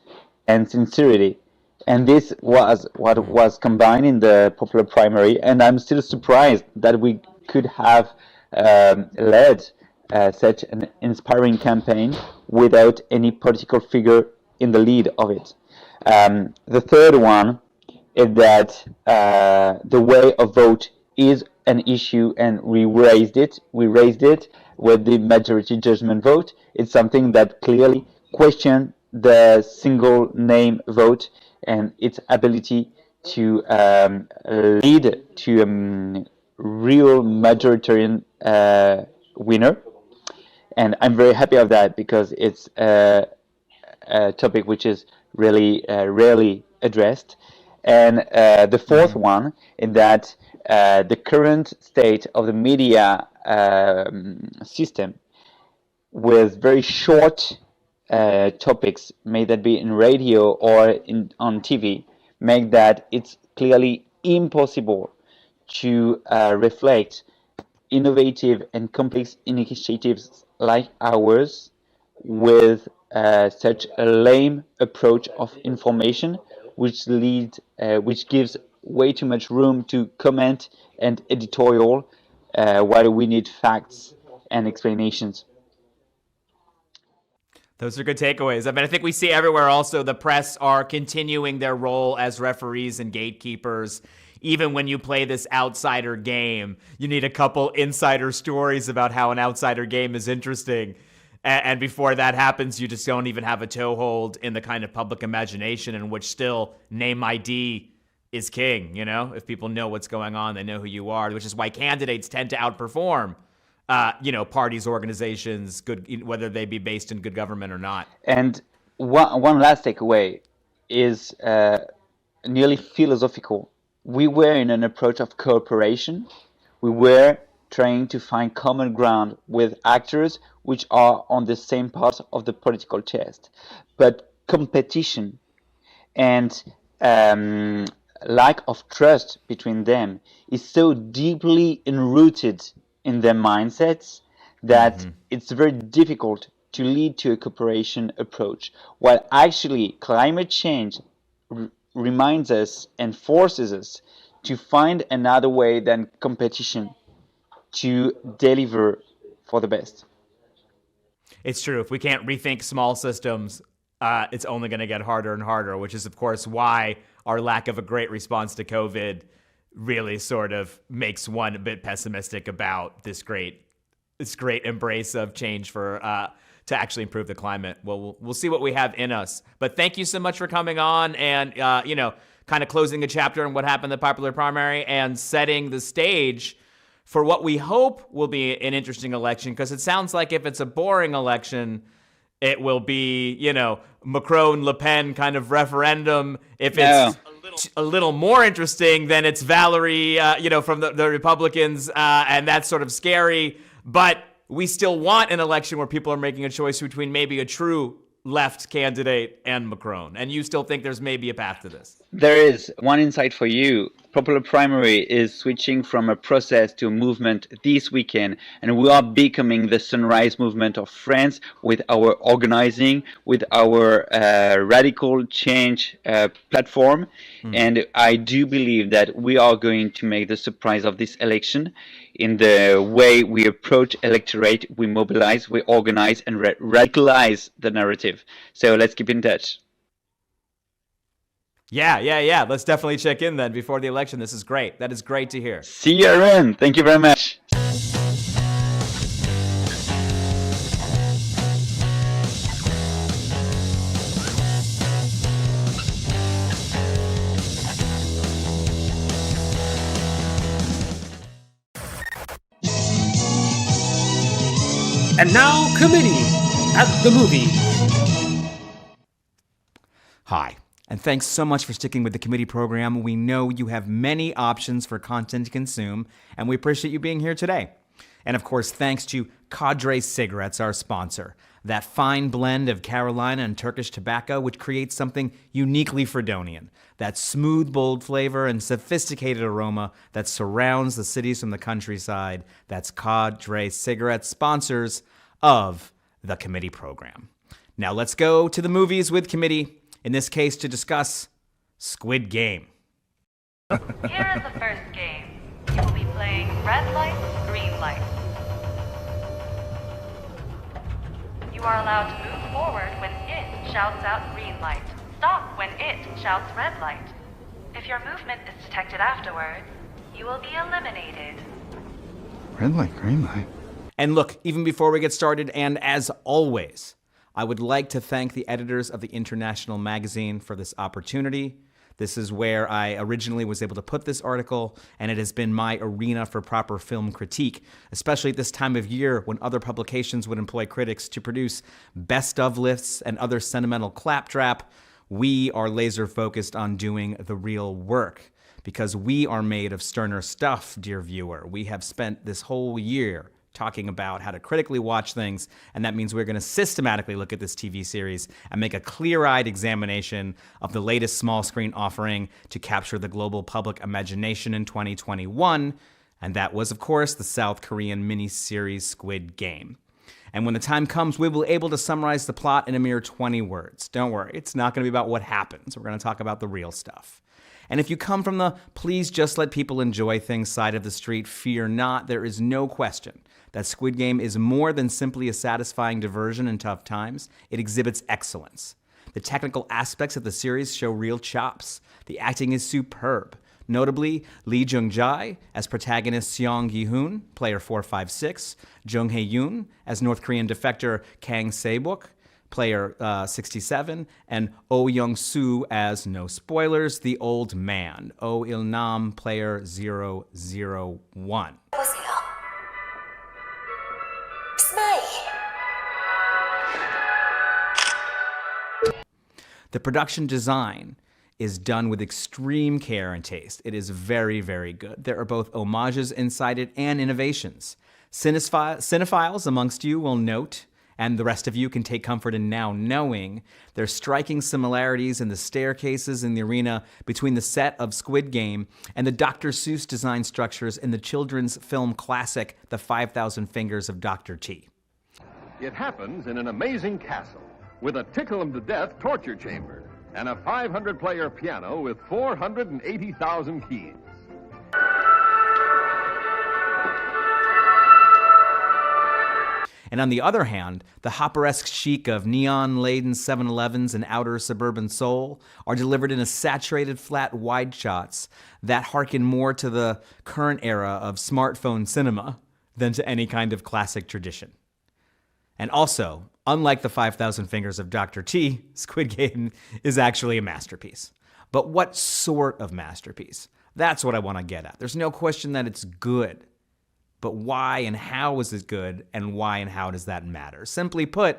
and sincerity. And this was what was combined in the popular primary, and I'm still surprised that we could have led such an inspiring campaign without any political figure in the lead of it. The third one is that the way of vote is an issue, and we raised it with the majority judgment vote. It's something that clearly questioned the single name vote and its ability to lead to a real majoritarian winner. And I'm very happy of that, because it's a topic which is really rarely addressed. And the fourth one is that the current state of the media system, with very short topics, may that be in radio or on TV, make that it's clearly impossible to reflect innovative and complex initiatives like ours with such a lame approach of information, which gives way too much room to comment and editorial, while we need facts and explanations. Those are good takeaways. I mean, I think we see everywhere also the press are continuing their role as referees and gatekeepers. Even when you play this outsider game, you need a couple insider stories about how an outsider game is interesting. And before that happens, you just don't even have a toehold in the kind of public imagination in which still name ID is king. You know, if people know what's going on, they know who you are, which is why candidates tend to outperform parties, organizations, good, whether they be based in good government or not. And one last takeaway is nearly philosophical. We were in an approach of cooperation. We were trying to find common ground with actors which are on the same part of the political chess. But competition and lack of trust between them is so deeply enrooted in their mindsets that it's very difficult to lead to a cooperation approach. While actually climate change reminds us and forces us to find another way than competition to deliver for the best. It's true. If we can't rethink small systems, it's only going to get harder and harder, which is, of course, why our lack of a great response to COVID really sort of makes one a bit pessimistic about this great embrace of change for to actually improve the climate. Well, we'll see what we have in us. But thank you so much for coming on and kind of closing a chapter on what happened in the popular primary and setting the stage for what we hope will be an interesting election, because it sounds like if it's a boring election, it will be, Macron-Le Pen kind of referendum. If it's a little more interesting, then it's Valerie, from the Republicans, and that's sort of scary. But we still want an election where people are making a choice between maybe a true left candidate and Macron. And you still think there's maybe a path to this? There is one insight for you. Popular primary is switching from a process to a movement this weekend, and we are becoming the sunrise movement of France with our organizing, with our radical change platform. And I do believe that we are going to make the surprise of this election in the way we approach electorate, we mobilize, we organize, and radicalize the narrative. So let's keep in touch. Yeah. Let's definitely check in then before the election. This is great. That is great to hear. See you, Arun. Thank you very much. And now, Committee at the Movie. Hi, and thanks so much for sticking with the committee program. We know you have many options for content to consume, and we appreciate you being here today. And of course, thanks to Cadre Cigarettes, our sponsor. That fine blend of Carolina and Turkish tobacco, which creates something uniquely Fredonian. That smooth, bold flavor and sophisticated aroma that surrounds the cities from the countryside. That's Cadre Cigarettes, sponsors of the committee program. Now let's go to the movies with committee. In this case, to discuss Squid Game. Here is the first game. You will be playing red light, green light. You are allowed to move forward when it shouts out green light. Stop when it shouts red light. If your movement is detected afterwards, you will be eliminated. Red light, green light. And look, even before we get started, and as always, I would like to thank the editors of the International magazine for this opportunity. This is where I originally was able to put this article, and it has been my arena for proper film critique, especially at this time of year when other publications would employ critics to produce best-of lists and other sentimental claptrap. We are laser-focused on doing the real work, because we are made of sterner stuff, dear viewer. We have spent this whole year talking about how to critically watch things, and that means we're going to systematically look at this TV series and make a clear-eyed examination of the latest small screen offering to capture the global public imagination in 2021, and that was, of course, the South Korean miniseries Squid Game. And when the time comes, we will be able to summarize the plot in a mere 20 words. Don't worry, it's not going to be about what happens. We're going to talk about the real stuff. And if you come from the please just let people enjoy things side of the street, fear not. There is no question that Squid Game is more than simply a satisfying diversion in tough times. It exhibits excellence. The technical aspects of the series show real chops. The acting is superb. Notably, Lee Jung-jae as protagonist Seong Gi-hoon, player 456, Jung Hae-yoon as North Korean defector Kang Se-bok, player 67, and Oh Young-soo as, no spoilers, the old man, Oh Il-nam, player 001. The production design is done with extreme care and taste. It is very, very good. There are both homages inside it and innovations. Cinephiles amongst you will note, and the rest of you can take comfort in now knowing, there's striking similarities in the staircases in the arena between the set of Squid Game and the Dr. Seuss design structures in the children's film classic, The 5,000 Fingers of Dr. T. It happens in an amazing castle with a tickle-em-to-death torture chamber and a 500-player piano with 480,000 keys. And on the other hand, the hopperesque chic of neon-laden 7-Elevens in outer suburban Seoul are delivered in a saturated flat wide shots that harken more to the current era of smartphone cinema than to any kind of classic tradition. And also, unlike the 5,000 Fingers of Dr. T, Squid Game is actually a masterpiece. But what sort of masterpiece? That's what I want to get at. There's no question that it's good. But why and how is it good, and why and how does that matter? Simply put,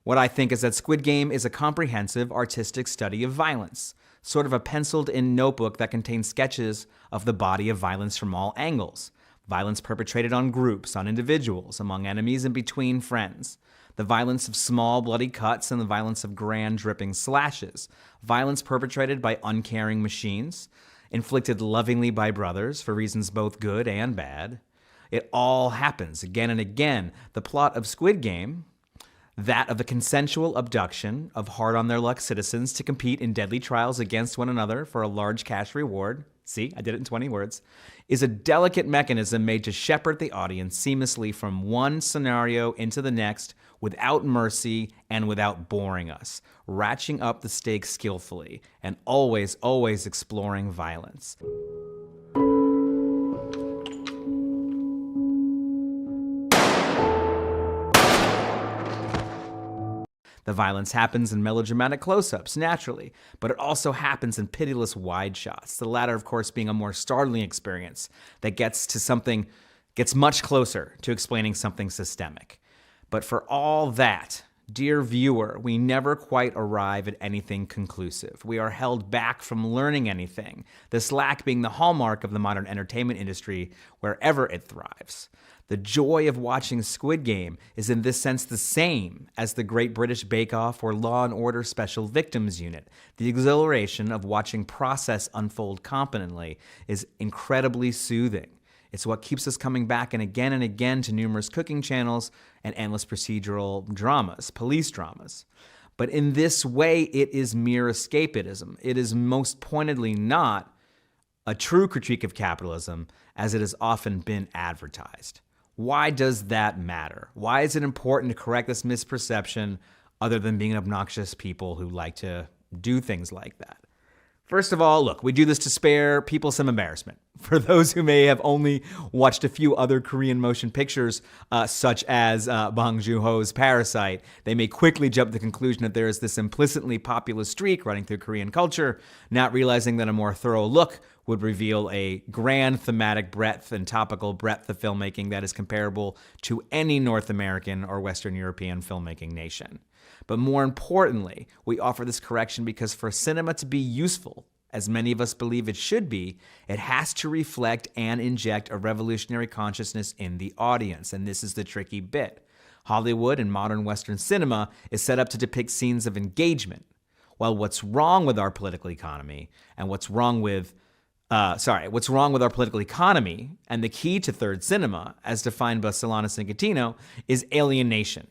what I think is that Squid Game is a comprehensive artistic study of violence, sort of a penciled-in notebook that contains sketches of the body of violence from all angles. Violence perpetrated on groups, on individuals, among enemies, and between friends. The violence of small, bloody cuts and the violence of grand, dripping slashes. Violence perpetrated by uncaring machines, inflicted lovingly by brothers for reasons both good and bad. It all happens again and again. The plot of Squid Game, that of the consensual abduction of hard-on-their-luck citizens to compete in deadly trials against one another for a large cash reward, see, I did it in 20 words, is a delicate mechanism made to shepherd the audience seamlessly from one scenario into the next without mercy and without boring us, ratcheting up the stakes skillfully, and always, always exploring violence. The violence happens in melodramatic close-ups, naturally, but it also happens in pitiless wide shots, the latter, of course, being a more startling experience that gets much closer to explaining something systemic. But for all that, dear viewer, we never quite arrive at anything conclusive. We are held back from learning anything, this lack being the hallmark of the modern entertainment industry wherever it thrives. The joy of watching Squid Game is in this sense the same as the Great British Bake Off or Law and Order Special Victims Unit. The exhilaration of watching process unfold competently is incredibly soothing. It's what keeps us coming back and again to numerous cooking channels and endless procedural dramas, police dramas. But in this way, it is mere escapism. It is most pointedly not a true critique of capitalism as it has often been advertised. Why does that matter? Why is it important to correct this misperception other than being obnoxious people who like to do things like that. First of all, look, we do this to spare people some embarrassment. For those who may have only watched a few other Korean motion pictures, such as Bong Joon-ho's Parasite, they may quickly jump to the conclusion that there is this implicitly populist streak running through Korean culture, not realizing that a more thorough look would reveal a grand thematic breadth and topical breadth of filmmaking that is comparable to any North American or Western European filmmaking nation. But more importantly, we offer this correction because for cinema to be useful, as many of us believe it should be, it has to reflect and inject a revolutionary consciousness in the audience. And this is the tricky bit. Hollywood and modern Western cinema is set up to depict scenes of engagement. Well, what's wrong with our political economy and what's wrong with our political economy and the key to third cinema, as defined by Solanas and Gatino, is alienation.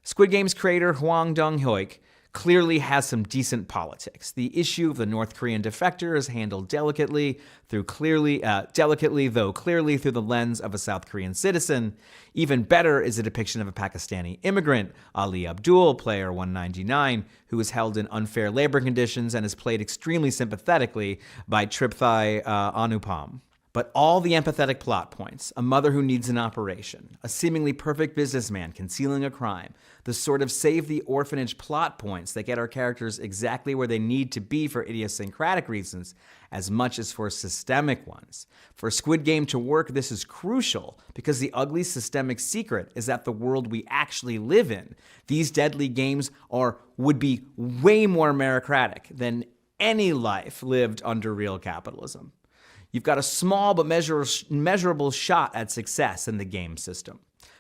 Squid Game's creator Hwang Dong-hyuk clearly has some decent politics. The issue of the North Korean defector is handled delicately though clearly through the lens of a South Korean citizen. Even better is a depiction of a Pakistani immigrant, Ali Abdul, player 199, who is held in unfair labor conditions and is played extremely sympathetically by Tripthai Anupam. But all the empathetic plot points, a mother who needs an operation, a seemingly perfect businessman concealing a crime, the sort of save the orphanage plot points that get our characters exactly where they need to be for idiosyncratic reasons, as much as for systemic ones. For Squid Game to work, this is crucial, because the ugly systemic secret is that the world we actually live in, these deadly games would be way more meritocratic than any life lived under real capitalism. You've got a small but measurable shot at success in the game system.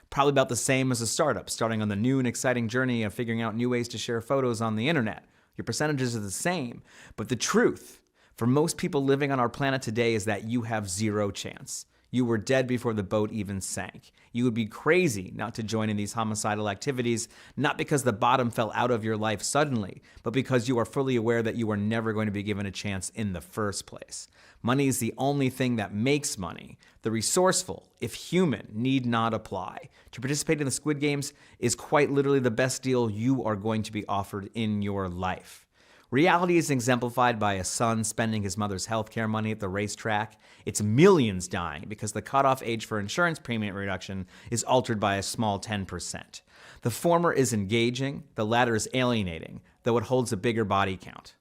Probably about the same as a startup, starting on the new and exciting journey of figuring out new ways to share photos on the internet. Your percentages are the same, but the truth for most people living on our planet today is that you have zero chance. You were dead before the boat even sank. You would be crazy not to join in these homicidal activities, not because the bottom fell out of your life suddenly, but because you are fully aware that you are never going to be given a chance in the first place. Money is the only thing that makes money. The resourceful, if human, need not apply. To participate in the Squid Games is quite literally the best deal you are going to be offered in your life. Reality is exemplified by a son spending his mother's healthcare money at the racetrack. It's millions dying because the cutoff age for insurance premium reduction is altered by a small 10%. The former is engaging, the latter is alienating, though it holds a bigger body count.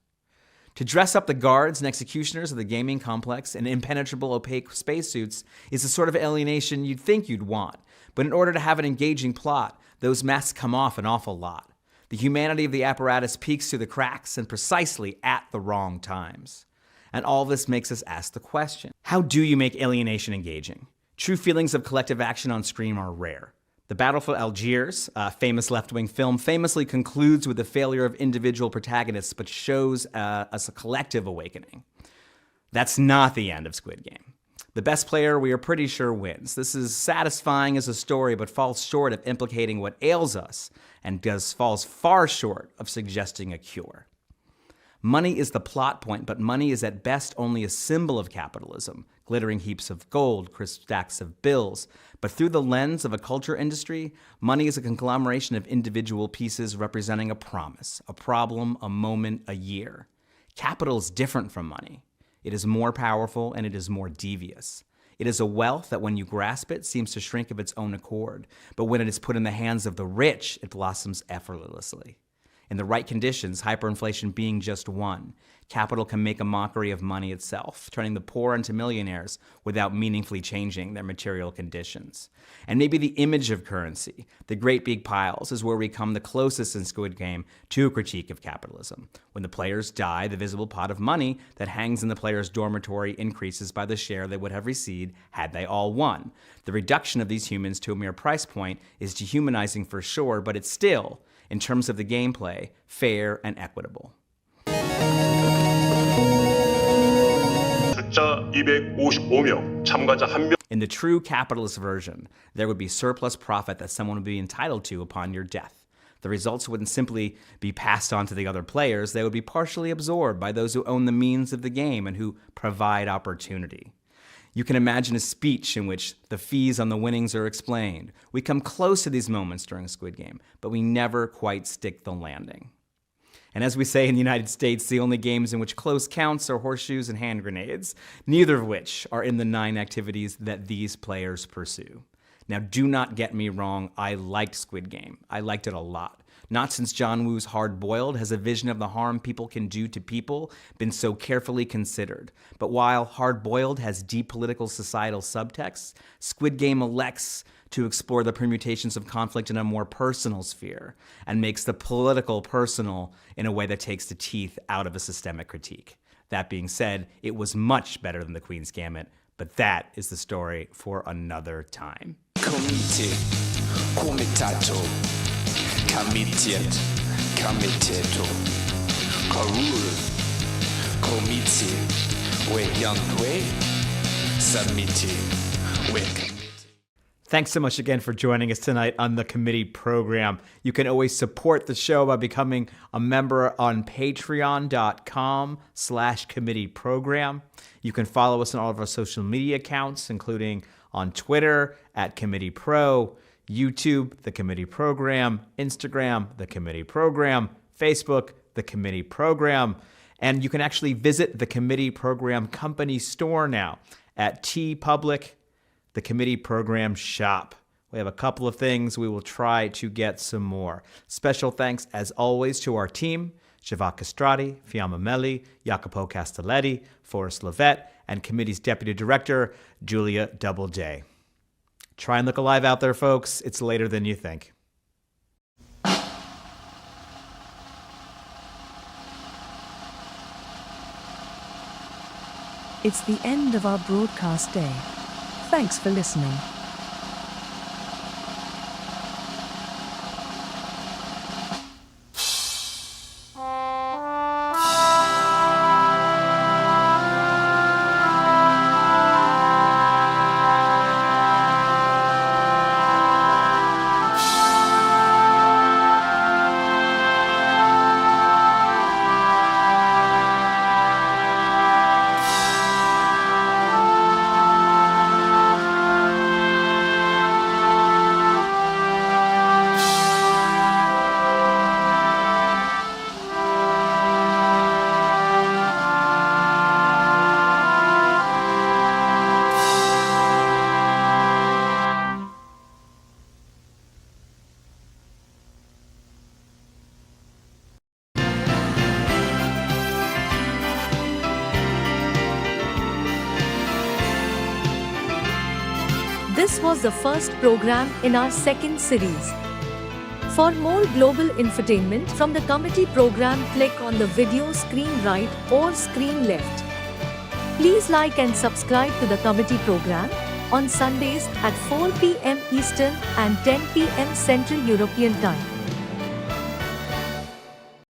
To dress up the guards and executioners of the gaming complex in impenetrable opaque spacesuits is the sort of alienation you'd think you'd want. But in order to have an engaging plot, those masks come off an awful lot. The humanity of the apparatus peeks through the cracks and precisely at the wrong times. And all this makes us ask the question, how do you make alienation engaging? True feelings of collective action on screen are rare. The Battle for Algiers, a famous left-wing film, famously concludes with the failure of individual protagonists, but shows us a collective awakening. That's not the end of Squid Game. The best player, we are pretty sure, wins. This is satisfying as a story, but falls short of implicating what ails us, and falls far short of suggesting a cure. Money is the plot point, but money is at best only a symbol of capitalism, glittering heaps of gold, crisp stacks of bills. But through the lens of a culture industry, money is a conglomeration of individual pieces representing a promise, a problem, a moment, a year. Capital is different from money. It is more powerful and it is more devious. It is a wealth that when you grasp it seems to shrink of its own accord, but when it is put in the hands of the rich, it blossoms effortlessly. In the right conditions, hyperinflation being just one, capital can make a mockery of money itself, turning the poor into millionaires without meaningfully changing their material conditions. And maybe the image of currency, the great big piles, is where we come the closest in Squid Game to a critique of capitalism. When the players die, the visible pot of money that hangs in the player's dormitory increases by the share they would have received had they all won. The reduction of these humans to a mere price point is dehumanizing for sure, but it's still, in terms of the gameplay, fair and equitable. In the true capitalist version, there would be surplus profit that someone would be entitled to upon your death. The results wouldn't simply be passed on to the other players, they would be partially absorbed by those who own the means of the game and who provide opportunity. You can imagine a speech in which the fees on the winnings are explained. We come close to these moments during Squid Game, but we never quite stick the landing. And as we say in the United States, the only games in which close counts are horseshoes and hand grenades, neither of which are in the 9 activities that these players pursue. Now, do not get me wrong, I liked Squid Game. I liked it a lot. Not since John Woo's Hard Boiled has a vision of the harm people can do to people been so carefully considered. But while Hard Boiled has deep political societal subtexts, Squid Game elects to explore the permutations of conflict in a more personal sphere and makes the political personal in a way that takes the teeth out of a systemic critique. That being said, it was much better than The Queen's Gambit, but that is the story for another time. Comite, comitato, comitiet, comiteto, corul, comiti, we youngwe, submiti, we. Thanks so much again for joining us tonight on the committee program. You can always support the show by becoming a member on patreon.com/committee program. You can follow us on all of our social media accounts, including on Twitter @CommitteePro, YouTube, The Committee Program, Instagram, The Committee Program, Facebook, The Committee Program. And you can actually visit the Committee Program company store now at TeePublic, the Committee Program shop. We have a couple of things. We will try to get some more. Special thanks, as always, to our team, Jacopo Castrati, Fiamma Melli, Jacopo Castelleti, Forrest Lovette, and Committee's Deputy Director, Julia Doubleday. Try and look alive out there, folks. It's later than you think. It's the end of our broadcast day. Thanks for listening. This was the first program in our second series. For more global infotainment from the committee program, click on the video screen right or screen left. Please like and subscribe to the committee program on Sundays at 4 p.m. Eastern and 10 p.m. Central European Time.